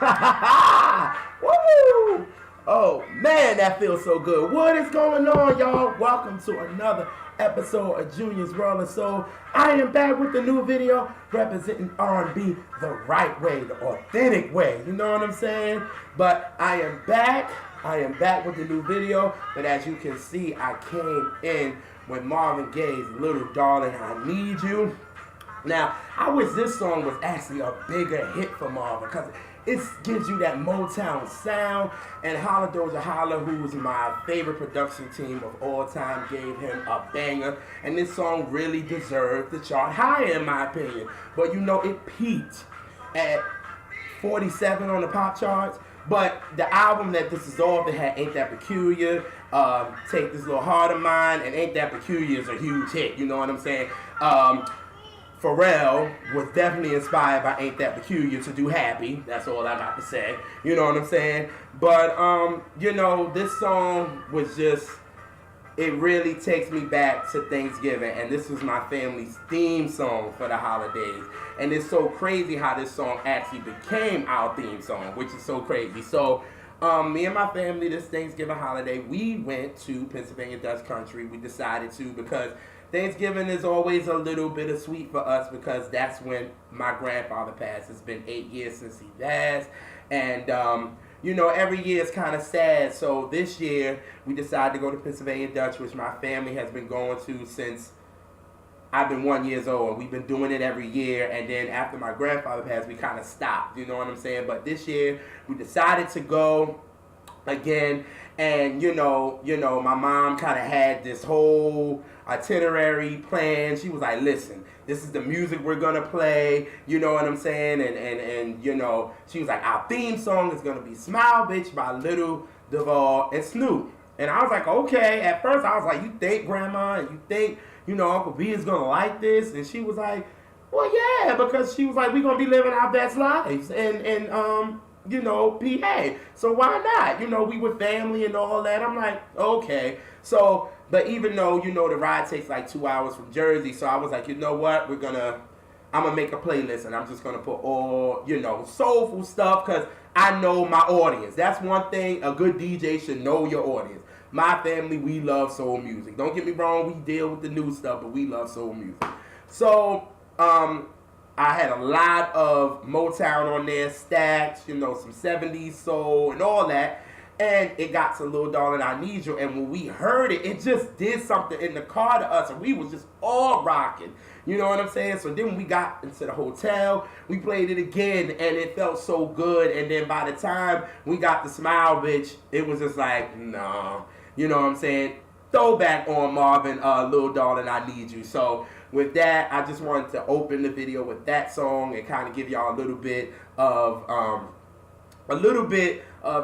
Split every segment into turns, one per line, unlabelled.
Woo! Oh man, that feels so good. What is going on, y'all? Welcome to another episode of Junior's World of Soul. I am back with a new video representing R&B the right way, the authentic way. You know what I'm saying? But I am back. I am back with a new video. But as you can see, I came in with Marvin Gaye's Little Darling, I Need You. Now, I wish this song was actually a bigger hit for Marvin because it gives you that Motown sound. And Holla Doja Holla, who's my favorite production team of all time, gave him a banger. And this song really deserved the chart higher in my opinion. But you know, it peaked at 47 on the pop charts. But the album that this is off, it had Ain't That Peculiar, Take This Little Heart of Mine, and Ain't That Peculiar is a huge hit, you know what I'm saying? Pharrell was definitely inspired by Ain't That Peculiar to do Happy. That's all I got to say. You know what I'm saying? But, you know, this song was just, it really takes me back to Thanksgiving. And this was my family's theme song for the holidays. And it's so crazy how this song actually became our theme song, which is so crazy. So, me and my family this Thanksgiving holiday, we went to Pennsylvania Dutch Country. We decided to because Thanksgiving is always a little bittersweet for us because that's when my grandfather passed. It's been 8 years since he passed. And, you know, every year is kind of sad. So this year, we decided to go to Pennsylvania Dutch, which my family has been going to since I've been 1 year old. We've been doing it every year. And then after my grandfather passed, we kind of stopped. You know what I'm saying? But this year, we decided to go again. And, you know, my mom kind of had this whole itinerary plan. She was like, listen, this is the music we're going to play. You know what I'm saying? And you know, she was like, our theme song is going to be Smile Bitch by Little Duval and Snoop. And I was like, okay. At first, I was like, you think, Grandma, and you think, you know, Uncle B is going to like this? And she was like, well, yeah, because she was like, we're going to be living our best lives. And you know, PA. So why not? You know, we were family and all that. I'm like, okay. So, but even though, you know, the ride takes like 2 hours from Jersey, so I was like, you know what? I'm going to make a playlist and I'm just going to put all, you know, soulful stuff because I know my audience. That's one thing a good DJ should know your audience. My family, we love soul music. Don't get me wrong, we deal with the new stuff, but we love soul music. So, I had a lot of Motown on there, stacked, you know, some 70s soul and all that. And it got to Little Darling, I Need You. And when we heard it, it just did something in the car to us. And we was just all rocking. You know what I'm saying? So then when we got into the hotel, we played it again. And it felt so good. And then by the time we got the Smile Bitch, it was just like, no. You know what I'm saying? Throwback on Marvin, Little Darling, I Need You. So with that, I just wanted to open the video with that song and kind of give y'all a little bit of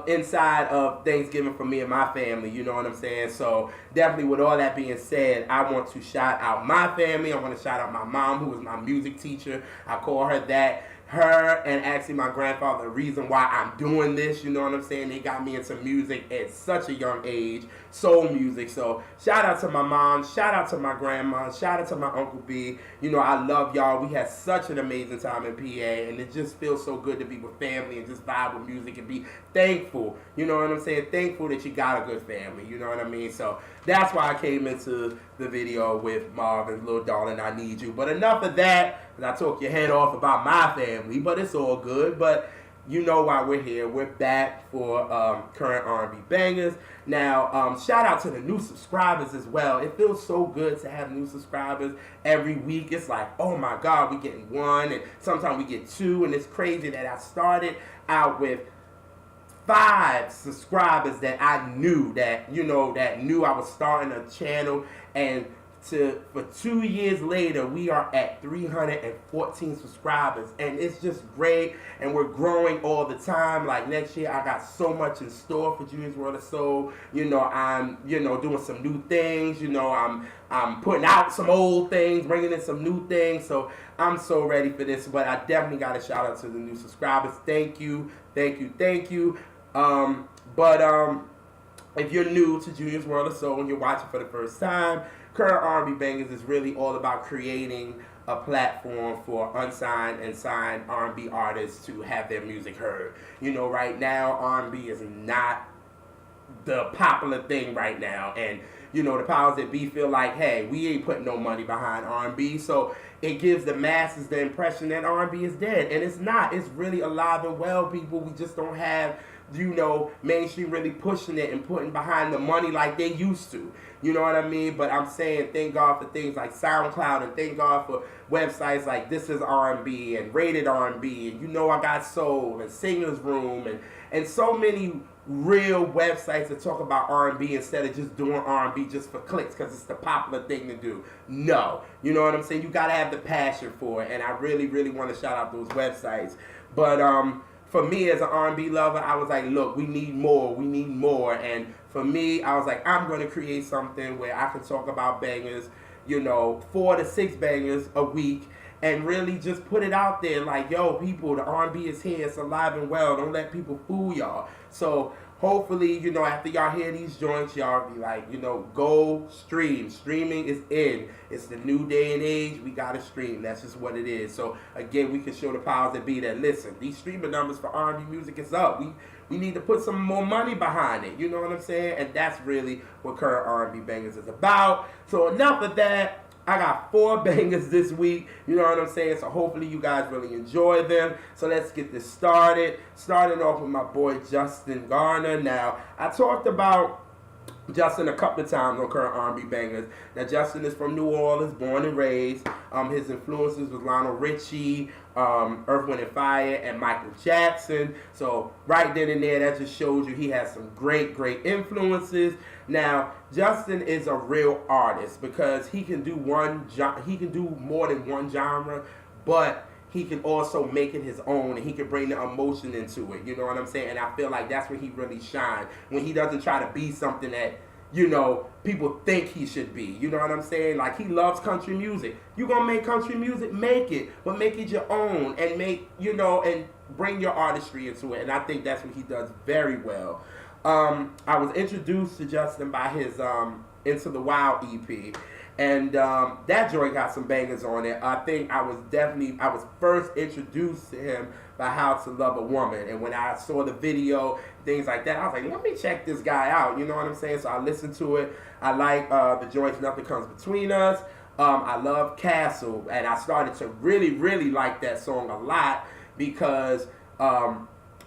inside of Thanksgiving for me and my family, you know what I'm saying? So definitely with all that being said, I want to shout out my family. I want to shout out my mom, who was my music teacher. I call her that. Her and actually my grandfather, the reason why I'm doing this, you know what I'm saying? They got me into music at such a young age, soul music. So shout out to my mom, shout out to my grandma, shout out to my Uncle B. You know, I love y'all. We had such an amazing time in PA, and it just feels so good to be with family and just vibe with music and be thankful. You know what I'm saying? Thankful that you got a good family. You know what I mean? So that's why I came into the video with Marvin, Little Darling, I Need You. But enough of that. I took your head off about my family, but it's all good. But you know why we're here. We're back for current R&B bangers. Now, shout out to the new subscribers as well. It feels so good to have new subscribers every week. It's like, oh my God, we're getting one, and sometimes we get two, and it's crazy that I started out with 5 subscribers that I knew that, you know, that knew I was starting a channel, and for 2 years later, we are at 314 subscribers, and it's just great, and we're growing all the time. Like next year, I got so much in store for Junior's World of Soul. You know, I'm, you know, doing some new things. You know, I'm putting out some old things, bringing in some new things. So I'm so ready for this. But I definitely got to shout out to the new subscribers. Thank you, thank you, thank you. If you're new to Junior's World of Soul and you're watching for the first time, current R&B bangers is really all about creating a platform for unsigned and signed R&B artists to have their music heard. You know, right now R&B is not the popular thing right now, and you know the powers that be feel like, hey, we ain't putting no money behind R&B, so it gives the masses the impression that R&B is dead, and it's not. It's really alive and well, people. We just don't have, you know, mainstream really pushing it and putting behind the money like they used to. You know what I mean? But I'm saying thank God for things like SoundCloud, and thank God for websites like This Is R&B and Rated R&B, and You Know I Got Soul and Singers Room, and so many real websites that talk about R&B instead of just doing R&B just for clicks because it's the popular thing to do. No. You know what I'm saying? You got to have the passion for it, and I really, really want to shout out those websites. But for me as an R&B lover, I was like, look, we need more, and for me, I was like, I'm going to create something where I can talk about bangers, you know, 4 to 6 bangers a week, and really just put it out there like, yo, people, the R&B is here, it's alive and well, don't let people fool y'all. So hopefully, you know, after y'all hear these joints, y'all be like, you know, go stream. Streaming is in. It's the new day and age. We got to stream. That's just what it is. So again, we can show the powers that be that, listen, these streaming numbers for R&B music is up. We need to put some more money behind it. You know what I'm saying? And that's really what current R&B bangers is about. So enough of that. I got 4 bangers this week, you know what I'm saying? So hopefully you guys really enjoy them. So let's get this started. Starting off with my boy Justin Garner. Now, I talked about Justin a couple of times on current R&B bangers. Now, Justin is from New Orleans, born and raised. His influences was Lionel Richie, Earth, Wind & Fire, and Michael Jackson. So right then and there, that just shows you he has some great, great influences. Now, Justin is a real artist because he can do more than one genre, but he can also make it his own, and he can bring the emotion into it. You know what I'm saying? And I feel like that's where he really shines, when he doesn't try to be something that, you know, people think he should be. You know what I'm saying? Like, he loves country music. You gonna make country music? Make it. But make it your own, and make, you know, and bring your artistry into it. And I think that's what he does very well. I was introduced to Justin by his Into the Wild EP. And that joint got some bangers on it. I think I was first introduced to him by How to Love a Woman. And when I saw the video, things like that, I was like, let me check this guy out. You know what I'm saying? So I listened to it. I like the joints Nothing Comes Between Us. I love Castle. And I started to really, really like that song a lot because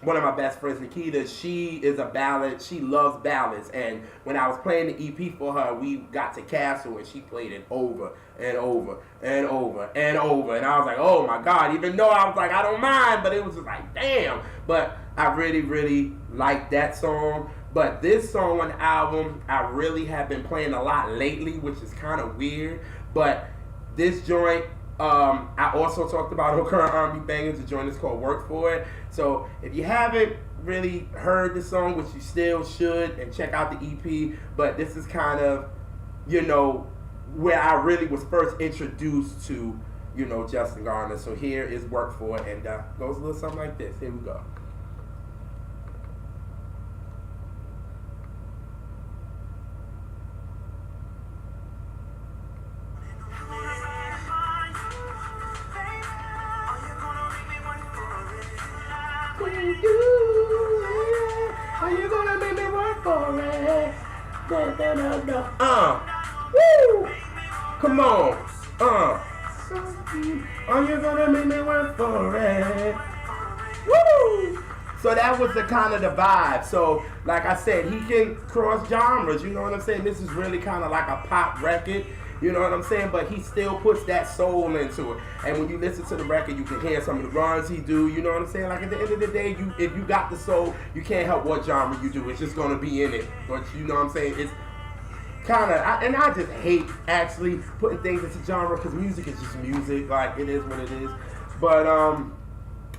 one of my best friends, Nikita, she is a ballad. She loves ballads. And when I was playing the EP for her, we got to Castle, and she played it over and over and over and over. And I was like, oh my God, even though I was like, I don't mind, but it was just like, damn. But I really, really like that song. But this song on the album, I really have been playing a lot lately, which is kind of weird. But this joint, I also talked about on current R&B bangers. The joint is called Work For It. So if you haven't really heard the song, which you still should, and check out the EP, but this is kind of, you know, where I really was first introduced to, you know, Justin Garner. So here is Work For It, and goes a little something like this. Here we go. Are you gonna make me work for it? Woo! Come on. Are you gonna make me work for it? Woo! So that was the kind of the vibe. So, like I said, he can cross genres. You know what I'm saying? This is really kind of like a pop record. You know what I'm saying? But he still puts that soul into it. And when you listen to the record, you can hear some of the runs he do. You know what I'm saying? Like, at the end of the day, if you got the soul, you can't help what genre you do. It's just going to be in it. But you know what I'm saying? It's kind of, and I just hate actually putting things into genre, because music is just music. Like, it is what it is. But,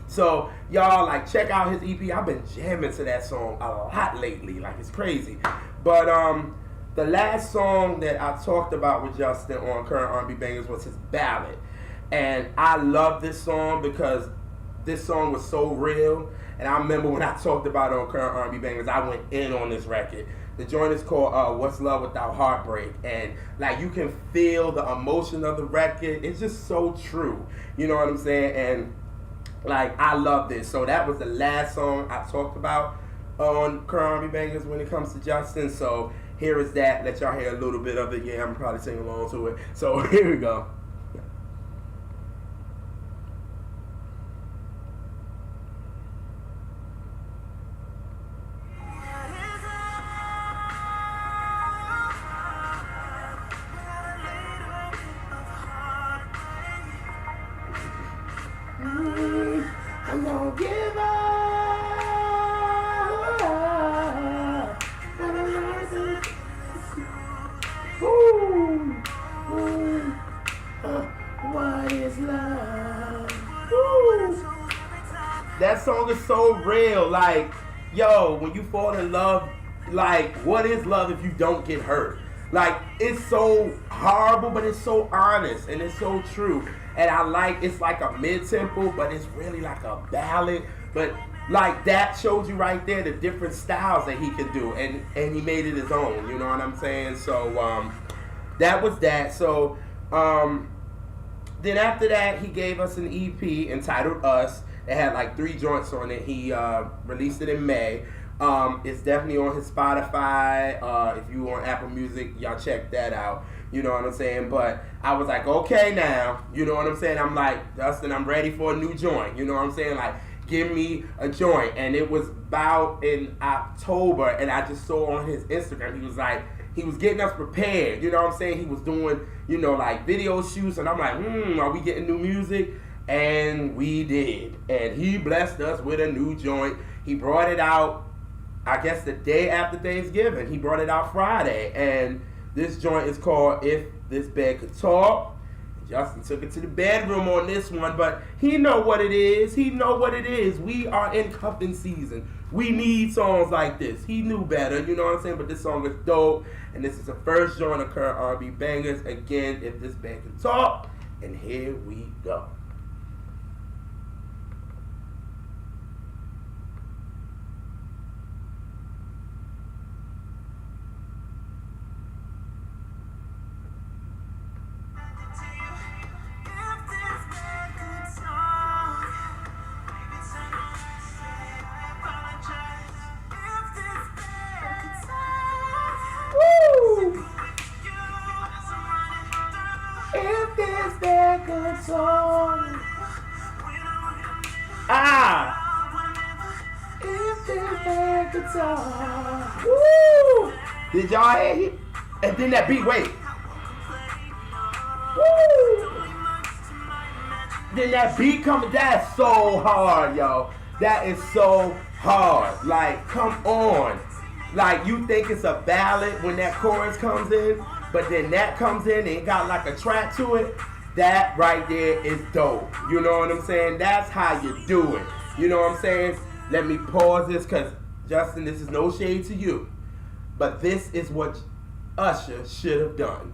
so, y'all, like, check out his EP. I've been jamming to that song a lot lately. Like, it's crazy. But, the last song that I talked about with Justin on current R&B bangers was his ballad. And I love this song because this song was so real. And I remember when I talked about it on current R&B bangers, I went in on this record. The joint is called What's Love Without Heartbreak. And like you can feel the emotion of the record. It's just so true. You know what I'm saying? And like I love this. So that was the last song I talked about on Current R&B Bangers when it comes to Justin. So here is that. Let y'all hear a little bit of it. Yeah, I'm probably singing along to it. So here we go. I'm gonna give up. Ooh, ooh, what is love? Ooh. That song is so real. Like, yo, when you fall in love, like, what is love if you don't get hurt? Like, it's so horrible, but it's so honest and it's so true. And I like, it's like a mid-tempo, but it's really like a ballad. But like that shows you right there the different styles that he can do, and he made it his own. You know what I'm saying? So that was that. So then after that, he gave us an EP entitled Us. It had like 3 joints on it. He released it in May. It's definitely on his Spotify. If you on Apple Music, y'all check that out. You know what I'm saying? But I was like, okay now. You know what I'm saying? I'm like, Justin, I'm ready for a new joint. You know what I'm saying? Like, give me a joint. And it was about in October, and I just saw on his Instagram, he was like, he was getting us prepared. You know what I'm saying? He was doing, you know, like video shoots, and I'm like, are we getting new music? And we did. And he blessed us with a new joint. He brought it out, I guess, the day after Thanksgiving. He brought it out Friday. And this joint is called If This Bed Could Talk. Justin took it to the bedroom on this one, but he know what it is. He know what it is. We are in cuffing season. We need songs like this. He knew better, you know what I'm saying? But this song is dope, and this is the first joint of Current R&B Bangers. Again, If This Bed Could Talk, and here we go. If this bed could talk. If this bed could talk. Woo! Did y'all hear it? And then that beat, wait. Woo! Then that beat coming, that's so hard, yo. That is so hard. Like, come on. Like, you think it's a ballad when that chorus comes in, but then that comes in and it got like a track to it. That right there is dope. You know what I'm saying? That's how you do it. You know what I'm saying? Let me pause this, because, Justin, this is no shade to you, but this is what Usher should have done.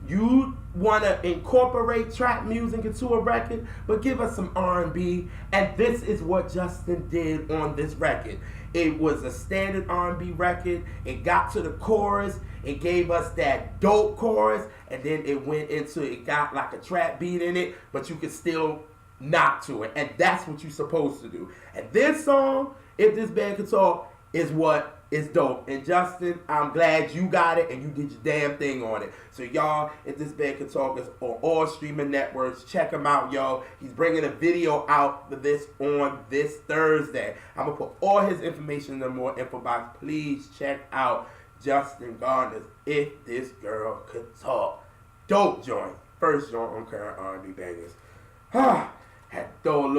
You want to incorporate trap music into a record, but give us some R&B, and this is what Justin did on this record. It was a standard R&B record. It got to the chorus. It gave us that dope chorus, and then it went into, it got like a trap beat in it, but you could still knock to it, and that's what you're supposed to do. And this song, If This Band Could Talk, is what is dope. And Justin, I'm glad you got it and you did your damn thing on it. So y'all, If This Band Could Talk is on all streaming networks. Check him out, yo. He's bringing a video out for this on this Thursday. I'm gonna put all his information in the more info box. Please check out Justin Garner's If This Girl Could Talk. Dope joint. First joint on Current R&B Bangers. Had to throw a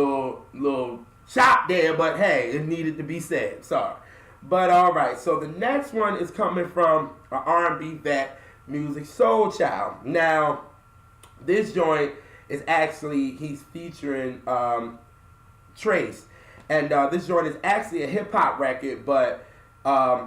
little shot there, but hey, it needed to be said. Sorry. But alright, so the next one is coming from an R&B vet, MusiqSoulChild. Now, this joint is actually, he's featuring Trace. And this joint is actually a hip-hop record, but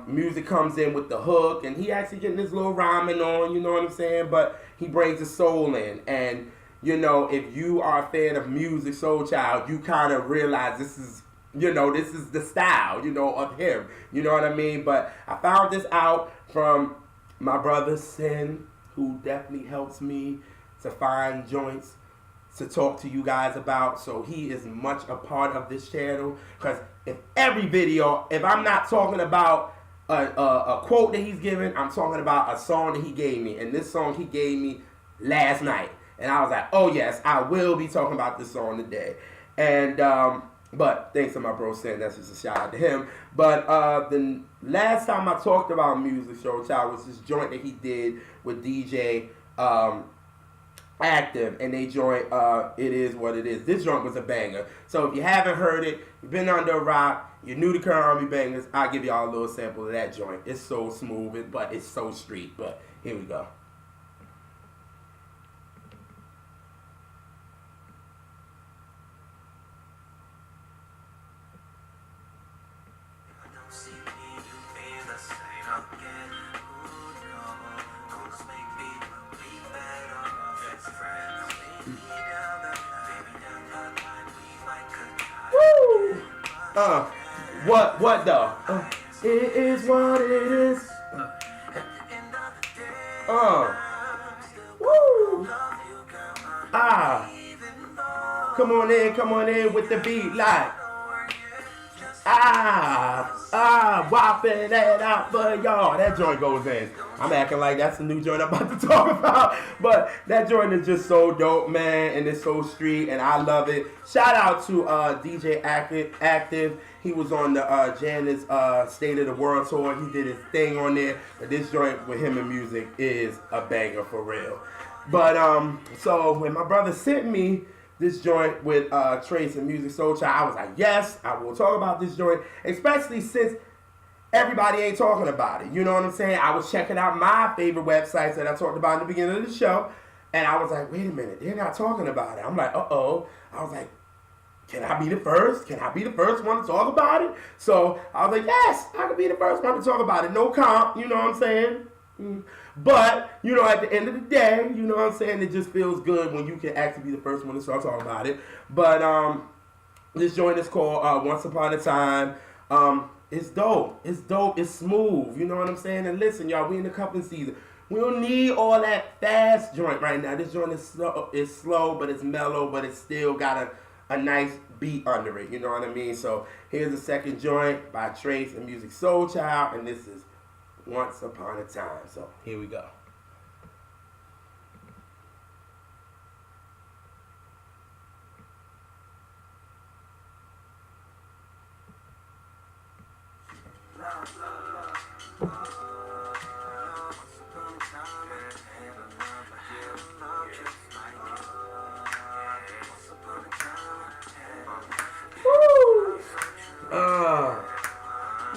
music comes in with the hook, and he actually getting his little rhyming on, you know what I'm saying? But he brings the soul in, and you know, if you are a fan of MusiqSoulChild, you kind of realize this is you know, this is the style, you know, of him. You know what I mean? But I found this out from my brother Sin, who definitely helps me to find joints to talk to you guys about. So he is much a part of this channel, because in every video, if I'm not talking about a quote that he's given, I'm talking about a song that he gave me. And this song he gave me last night. And I was like, oh yes, I will be talking about this song today. And but thanks to my bro Sin, that's just a shout out to him. But the last time I talked about MusiqSoulChild was this joint that he did with DJ Active, and they joint It Is What It Is. This joint was a banger. So if you haven't heard it, you've been under a rock, you're new to Current Army Bangers, I'll give y'all a little sample of that joint. It's so smooth, but it's so street. But here we go. What though? It is what it is. Woo. Come on in with the beat like. Whopping that out for y'all. That joint goes in. I'm acting like that's a new joint I'm about to talk about. But that joint is just so dope, man. And it's so street, and I love it. Shout out to DJ Active. He was on the Janet's State of the World tour. He did his thing on there. But this joint with him and music is a banger for real. But so when my brother sent me this joint with Trace and MusiqSoulChild, I was like, yes, I will talk about this joint, especially since everybody ain't talking about it. You know what I'm saying? I was checking out my favorite websites that I talked about in the beginning of the show, and I was like, wait a minute, they're not talking about it. I'm like, uh-oh. I was like, can I be the first? Can I be the first one to talk about it? So I was like, yes, I can be the first one to talk about it. No comp, you know what I'm saying? But, you know, at the end of the day, you know what I'm saying, it just feels good when you can actually be the first one to start talking about it. But this joint is called Once Upon a Time. It's dope. It's dope. It's smooth. You know what I'm saying? And listen, y'all, we in the cuffing season. We don't need all that fast joint right now. This joint is slow, but it's mellow, but it's still got a nice beat under it. You know what I mean? So here's the second joint by Trace and MusiqSoulChild, and this is Once Upon a Time. So here we go.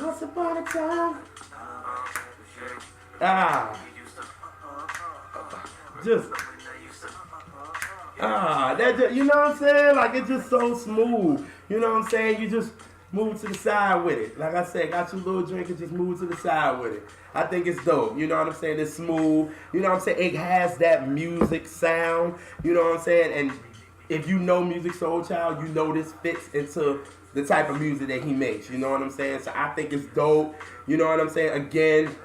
Once upon a time. You know what I'm saying? Like, it's just so smooth. You know what I'm saying? You just move to the side with it. Like I said, got your little drink and just move to the side with it. I think it's dope. You know what I'm saying? It's smooth. You know what I'm saying? It has that music sound. You know what I'm saying? And if you know MusiqSoulChild, you know this fits into the type of music that he makes. You know what I'm saying? So I think it's dope. You know what I'm saying? Again,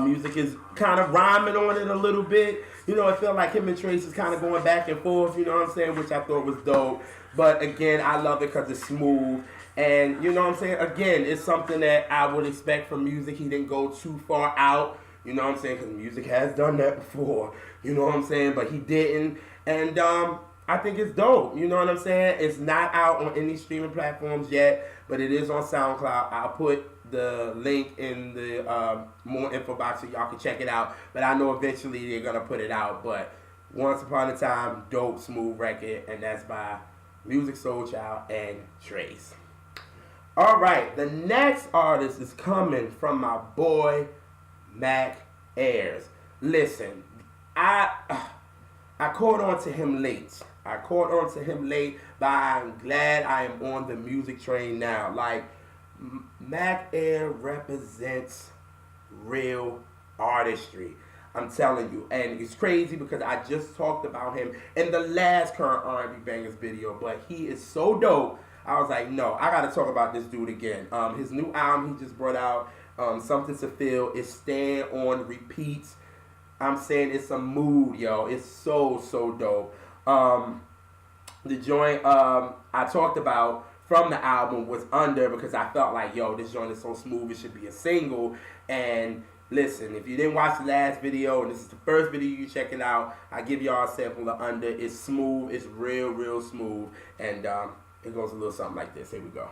music is kind of rhyming on it a little bit. You know, I feel like him and Trace is kind of going back and forth, you know what I'm saying, which I thought was dope. But again, I love it because it's smooth. And, you know what I'm saying, again, it's something that I would expect from music. He didn't go too far out, you know what I'm saying, because music has done that before, you know what I'm saying, but he didn't. And I think it's dope, you know what I'm saying. It's not out on any streaming platforms yet, but it is on SoundCloud. I'll put the link in the more info box so y'all can check it out. But I know eventually they're going to put it out. But Once Upon a Time, dope, smooth record. And that's by MusiqSoulChild and Trace. All right, the next artist is coming from my boy, Ayres. Listen, I caught on to him late. But I'm glad I am on the music train now. Like, Ayres represents real artistry. I'm telling you. And it's crazy because I just talked about him in the last Current R&B Bangers video. But he is so dope. I was like, no, I gotta talk about this dude again. His new album he just brought out, Something to Feel, is staying on repeat. I'm saying it's a mood, yo. It's so dope. The joint I talked about from the album was Under, because I felt like, yo, this joint is so smooth, it should be a single. And listen, if you didn't watch the last video, and this is the first video you checking out, I give y'all a sample of Under. It's smooth, it's real smooth, and it goes a little something like this. Here we go.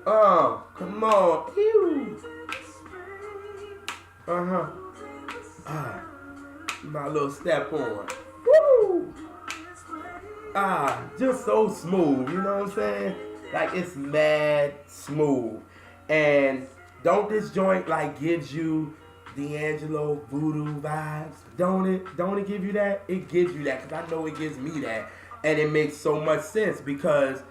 Oh, come on. Ew. My little step on. Woo! Just so smooth, you know what I'm saying? Like, it's mad smooth. And don't this joint, like, gives you D'Angelo voodoo vibes? Don't it give you that? It gives you that, because I know it gives me that. And it makes so much sense, because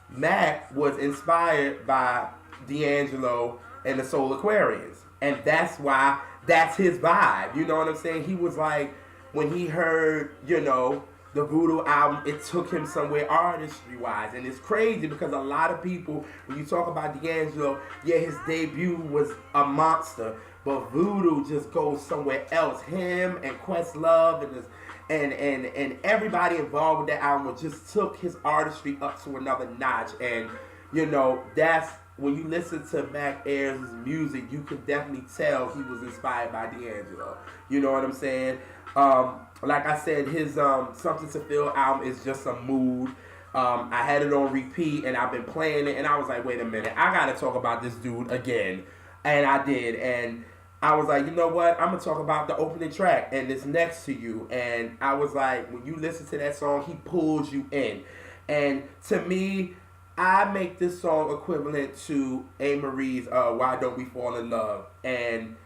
Mac was inspired by D'Angelo and the Soul Aquarians. And that's why that's his vibe. You know what I'm saying? He was like, when he heard, you know, the Voodoo album, it took him somewhere artistry-wise. And it's crazy because a lot of people, when you talk about D'Angelo, yeah, his debut was a monster. But Voodoo just goes somewhere else. Him and Questlove and everybody involved with that album just took his artistry up to another notch. And, you know, that's, when you listen to Mac Ayres' music, you can definitely tell he was inspired by D'Angelo. You know what I'm saying? Like I said, his Something to Feel album is just a mood. I had it on repeat, and I've been playing it, and I was like, wait a minute, I gotta talk about this dude again. And I did, and I was like, you know what, I'm gonna talk about the opening track, and it's Next to You. And I was like, when you listen to that song, he pulls you in. And to me, I make this song equivalent to Ayres' Why Don't We Fall in Love. And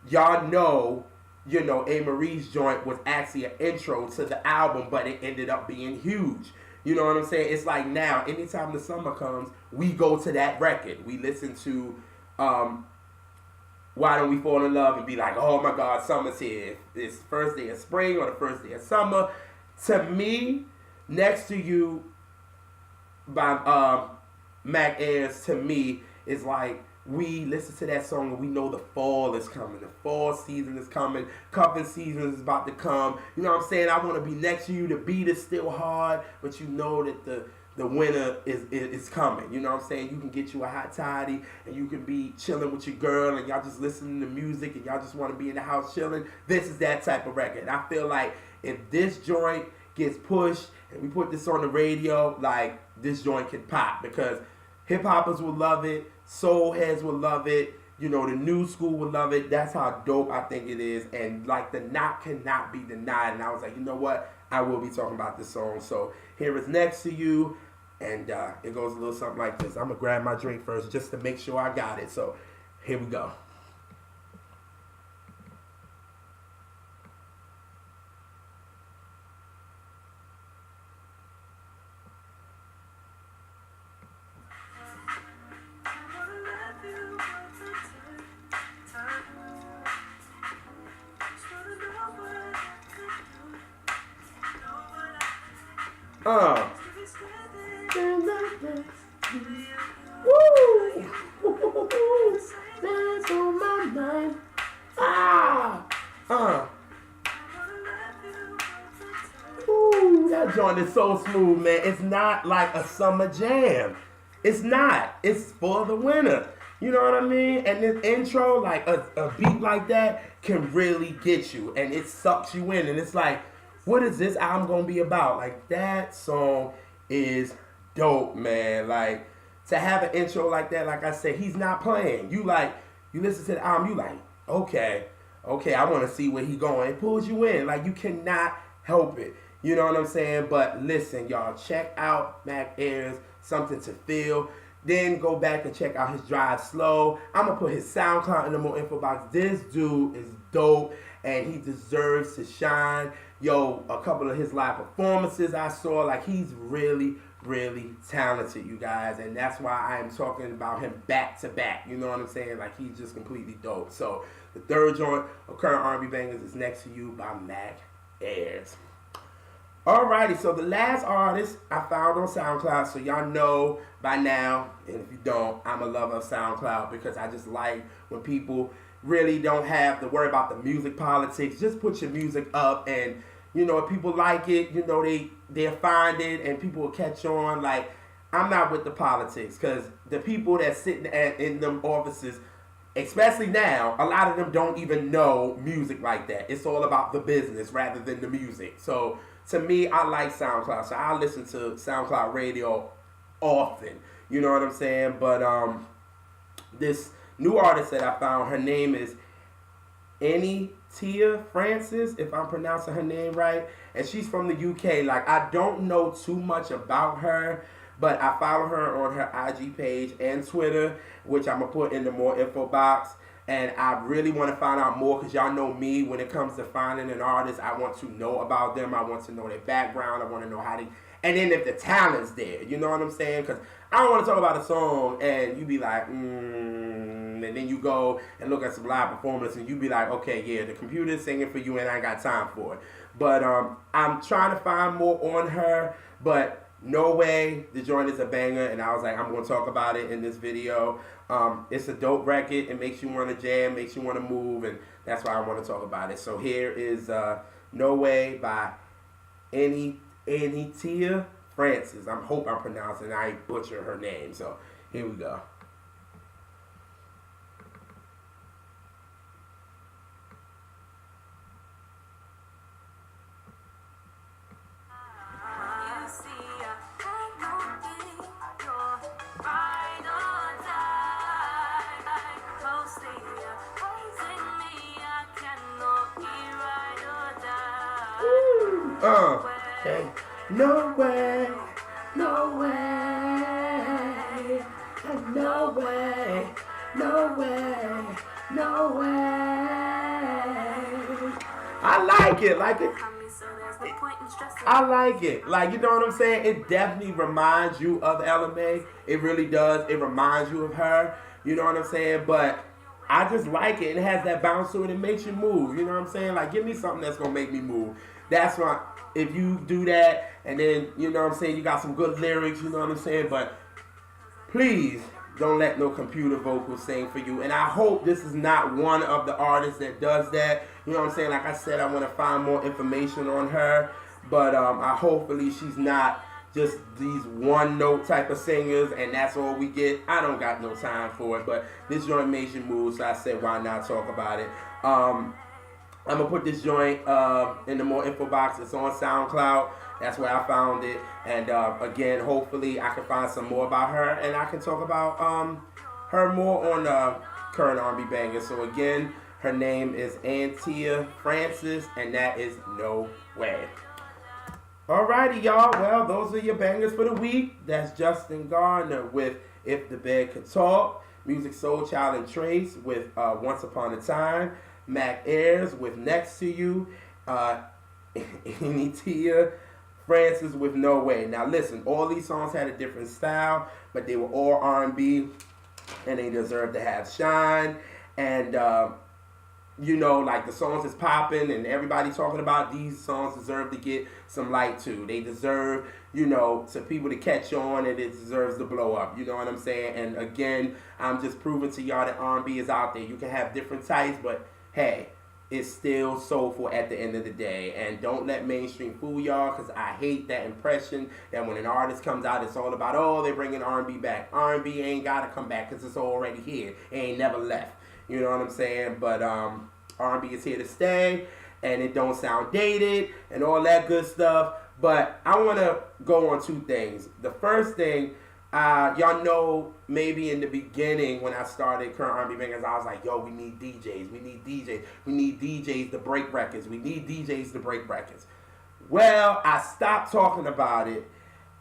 y'all know, you know, Ayres' joint was actually an intro to the album, but it ended up being huge. You know what I'm saying? It's like now, anytime the summer comes, we go to that record. We listen to Why Don't We Fall in Love and be like, oh my God, summer's here. It's first day of spring or the first day of summer. To me, Next to You by Mac Ayres, to me, is like, we listen to that song and we know the fall is coming. The fall season is coming. Cuffing season is about to come. You know what I'm saying? I want to be next to you. The beat is still hard, but you know that the winter is coming. You know what I'm saying? You can get you a hot toddy and you can be chilling with your girl and y'all just listening to music and y'all just want to be in the house chilling. This is that type of record. And I feel like if this joint gets pushed and we put this on the radio, like, this joint can pop, because hip-hoppers will love it, soul heads will love it, you know, the new school will love it. That's how dope I think it is, and like, the knock cannot be denied. And I was like, you know what, I will be talking about this song. So here is Next to You, and it goes a little something like this. I'm gonna grab my drink first just to make sure I got it. So here we go. Woo! That's on my mind. Ooh, that joint is so smooth, man. It's not like a summer jam. It's not. It's for the winter. You know what I mean? And this intro, like a beat like that, can really get you, and it sucks you in. And it's like, what is this album gonna be about? Like, that song is dope, man. Like, to have an intro like that, like I said, he's not playing. You listen to the album, you like, okay, I want to see where he going. It pulls you in. Like, you cannot help it. You know what I'm saying? But listen, y'all, check out Mac Ayres, Something to Feel. Then go back and check out his Drive Slow. I'm going to put his SoundCloud in the more info box. This dude is dope. and he deserves to shine. Yo, a couple of his live performances I saw, like he's really, really talented, you guys, and that's why I am talking about him back to back. You know what I'm saying? Like he's just completely dope. So the third joint of current R&B bangers is Next to You by MusiqSoulChild. Alrighty, so the last artist I found on SoundCloud, so y'all know by now, and if you don't, I'm a lover of SoundCloud because I just like when people really don't have to worry about the music politics. Just put your music up, and you know if people like it, you know they'll find it, and people will catch on. Like I'm not with the politics because the people that sit in them offices, especially now, a lot of them don't even know music like that. It's all about the business rather than the music. So to me, I like SoundCloud, so I listen to SoundCloud radio often. You know what I'm saying? But this new artist that I found, her name is Anyta Francis, if I'm pronouncing her name right, and she's from the UK. Like I don't know too much about her, but I follow her on her IG page and Twitter, which I'm gonna put in the more info box. And I really want to find out more because y'all know me. When it comes to finding an artist, I want to know about them. I want to know their background. I want to know how they... And then if the talent's there, you know what I'm saying? Because I don't want to talk about a song and you be like, and then you go and look at some live performance and you be like, okay, yeah, the computer's singing for you and I ain't got time for it. But I'm trying to find more on her, but No Way, the joint is a banger, and I was like, I'm going to talk about it in this video. It's a dope record. It makes you want to jam, makes you want to move, and that's why I want to talk about it. So here is No Way by Anyta Francis. I hope I'm pronouncing it. I ain't butcher her name. So here we go. Okay. No way, no way, no way, no way, no way. I like it, I like it. Like, you know what I'm saying? It definitely reminds you of LMA. It really does. It reminds you of her. You know what I'm saying? But I just like it. It has that bounce to it. It makes you move. You know what I'm saying? Like, give me something that's going to make me move. That's why, if you do that, and then, you know what I'm saying, you got some good lyrics, you know what I'm saying, but please don't let no computer vocals sing for you. And I hope this is not one of the artists that does that. You know what I'm saying? Like I said, I want to find more information on her, but hopefully she's not just these one-note type of singers, and that's all we get. I don't got no time for it, but this joint makes you move, so I said, why not talk about it? I'm going to put this joint in the more info box. It's on SoundCloud. That's where I found it. And again, hopefully I can find some more about her, and I can talk about her more on current R&B bangers. So again, her name is Anyta Francis, and that is No Way. Alrighty, y'all. Well, those are your bangers for the week. That's Justin Garner with If the Bed Could Talk. MusiqSoulChild and Trace with Once Upon a Time. Ayres with Next to You. Anyta Francis with No Way. Now listen, all these songs had a different style, but they were all R&B, and they deserve to have shine. And you know, like the songs is popping and everybody talking about, these songs deserve to get some light too. They deserve, you know, to people to catch on, and it deserves to blow up. You know what I'm saying? And again, I'm just proving to y'all that R&B is out there. You can have different types, but hey, it's still soulful at the end of the day. And don't let mainstream fool y'all, because I hate that impression that when an artist comes out, it's all about, oh, they're bringing R&B back. R&B ain't got to come back because it's already here. It ain't never left. You know what I'm saying? But R&B is here to stay, and it don't sound dated and all that good stuff. But I want to go on two things. The first thing, y'all know, maybe in the beginning when I started current R&B bangers, I was like, yo, we need DJs. We need DJs. We need DJs to break records. We need DJs to break records. Well, I stopped talking about it,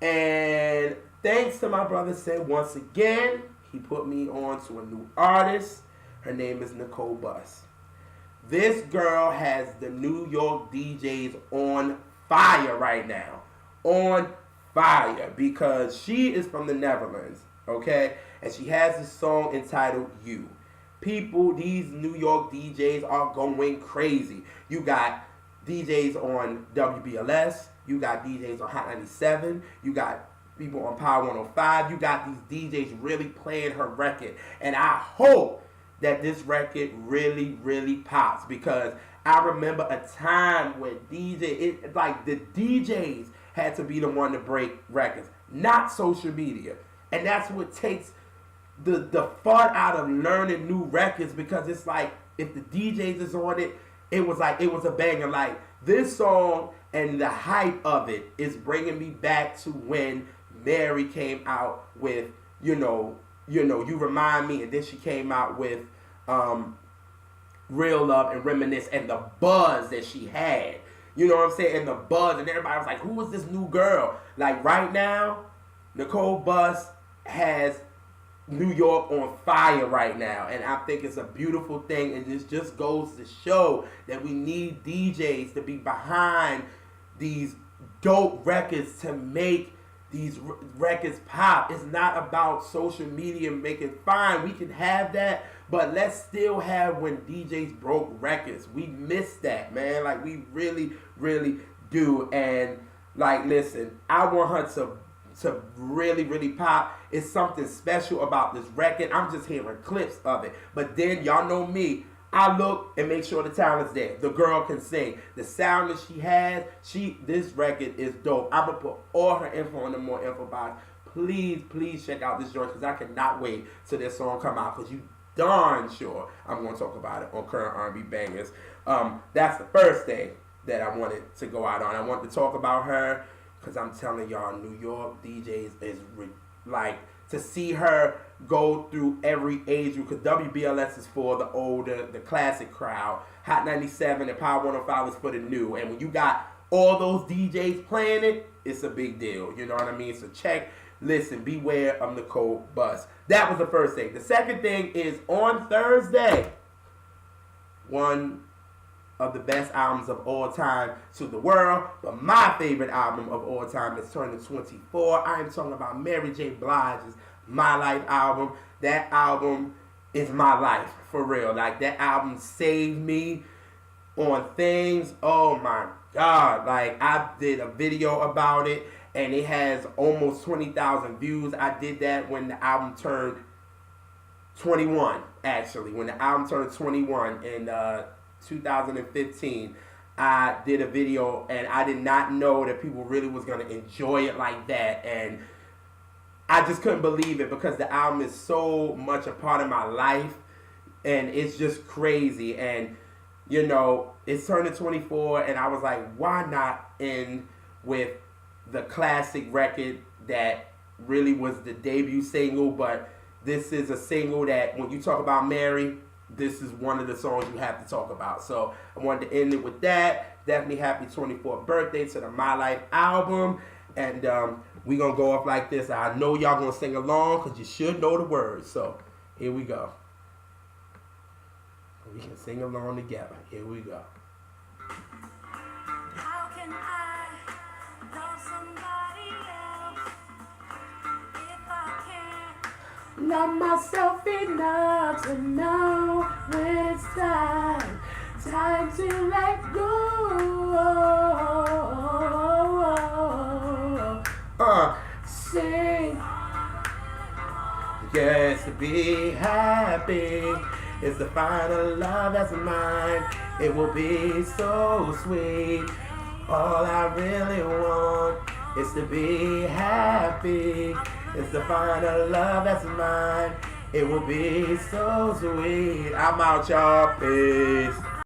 and thanks to my brother Sid once again, he put me on to a new artist. Her name is Nicole Bus. This girl has the New York DJs on fire right now. On fire. Because she is from the Netherlands. Okay? And she has this song entitled You. People, these New York DJs are going crazy. You got DJs on WBLS. You got DJs on Hot 97. You got people on Power 105. You got these DJs really playing her record. And I hope that this record really, really pops. Because I remember a time when the DJs had to be the one to break records, not social media. And that's what takes the fun out of learning new records, because it's like, if the DJs is on it, it was a banger. Like, this song and the hype of it is bringing me back to when Mary came out with, You Remind Me, and then she came out with Real Love and Reminisce, and the buzz that she had. You know what I'm saying? And the buzz, and everybody was like, who is this new girl? Like, right now, Nicole Bus has New York on fire right now, and I think it's a beautiful thing, and this just goes to show that we need DJs to be behind these dope records to make these records pop. It's not about social media making fine. We can have that, but let's still have when DJs broke records. We miss that, man. Like, we really, really do. And like, listen, I want her to really, really pop. It's something special about this record. I'm just hearing clips of it. But then, y'all know me, I look and make sure the talent's there. The girl can sing. The sound that she has, this record is dope. I'm going to put all her info in the More Info box. Please, please check out this joint, because I cannot wait till this song come out, because you darn sure I'm going to talk about it on Current R&B Bangers. That's the first thing that I wanted to go out on. I wanted to talk about her, because I'm telling y'all, New York DJs is like, to see her go through every age group, because WBLS is for the older, the classic crowd. Hot 97 and Power 105 is for the new. And when you got all those DJs playing it, it's a big deal. You know what I mean? So listen, beware of Nicole Bus. That was the first thing. The second thing is, on Thursday, one of the best albums of all time to the world, but my favorite album of all time is turning 24. I am talking about Mary J. Blige's My Life album. That album is my life, for real. Like, that album saved me on things. Oh my God. Like, I did a video about it, and it has almost 20,000 views. I did that when the album turned 21, actually. When the album turned 21 in 2015, I did a video, and I did not know that people really was going to enjoy it like that, and I just couldn't believe it, because the album is so much a part of my life, and it's just crazy. And it's turning 24, and I was like, why not end with the classic record that really was the debut single? But this is a single that, when you talk about Mary, this is one of the songs you have to talk about. So I wanted to end it with that. Definitely happy 24th birthday to the My Life album. And we're going to go off like this. I know y'all going to sing along, because you should know the words. So here we go. We can sing along together. Here we go.
How can I love somebody else if I can't
love myself enough to know when it's time to let go. Sing. Yes, to be happy is the final love that's mine. It will be so sweet. All I really want is to be happy. It's the final love that's mine. It will be so sweet. I'm out, y'all. Peace.